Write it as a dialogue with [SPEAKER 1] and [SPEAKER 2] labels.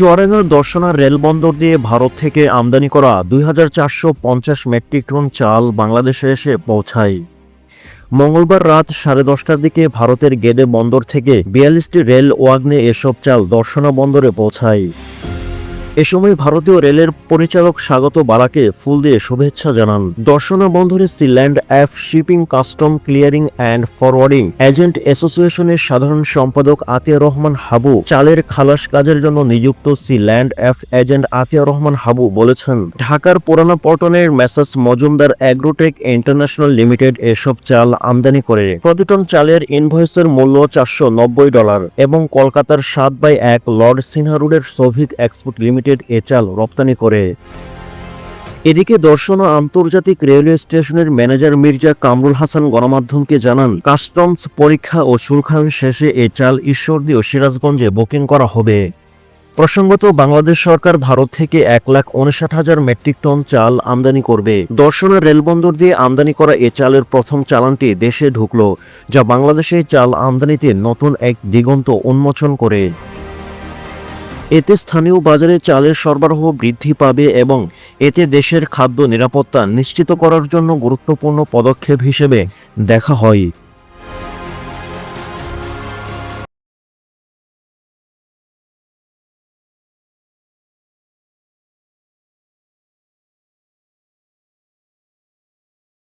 [SPEAKER 1] চুয়াডাঙ্গার দর্শনা রেলবন্দর দিয়ে ভারত থেকে আমদানি করা ২,৪৫০ মেট্রিক টন চাল বাংলাদেশে এসে পৌঁছায়। মঙ্গলবার রাত 10:30টার দিকে ভারতের গেদে বন্দর থেকে ৪২টি রেল ওয়াগনে এসব চাল দর্শনা বন্দরে পৌঁছায়। এ সময় ভারতীয় রেলের পরিচালক স্বাগত বালাকে ফুল দিয়ে শুভেচ্ছা জানান। দর্শনা বন্দরে Sealand F shipping custom clearing and forwarding agent অ্যাসোসিয়েশনের সাধারণ সম্পাদক আতিয়া রহমান হাবু চালের খালাস কাজের জন্য নিযুক্ত Sealand F agent Atiya Rahman Habu বলেছেন, ঢাকার পুরানা পল্টনের messrs Majumdar agrotech international limited এসব চাল আমদানি করে। প্রতি টন চালের ইনভয়েসের মূল্য $490 এবং কলকাতার 7/1 লর্ড সিনহা রোডের সৌভিক এক্সপোর্ট লিমিটেড এ চাল রপ্তানি করে। এদিকে দর্শনা আন্তর্জাতিক রেলওয়ে স্টেশনের ম্যানেজার মির্জা কামরুল হাসান গণমাধ্যমকে জানান, কাস্টমস পরীক্ষা ও শুল্কায়ন শেষে এ চাল ঈশ্বরদী ও সিরাজগঞ্জে বুকিং করা হবে। প্রসঙ্গত, বাংলাদেশ সরকার ভারত থেকে 1,59,000 মেট্রিক টন চাল আমদানি করবে। দর্শনা রেলবন্দর দিয়ে আমদানি করা এ চালের প্রথম চালানটি দেশে ঢুকল, যা বাংলাদেশে চাল আমদানিতে নতুন এক দিগন্ত উন্মোচন করে। এতে স্থানীয় বাজারে চালের সরবরাহ বৃদ্ধি পাবে এবং এতে দেশের খাদ্য নিরাপত্তা নিশ্চিত করার জন্য গুরুত্বপূর্ণ পদক্ষেপ হিসেবে দেখা হয়।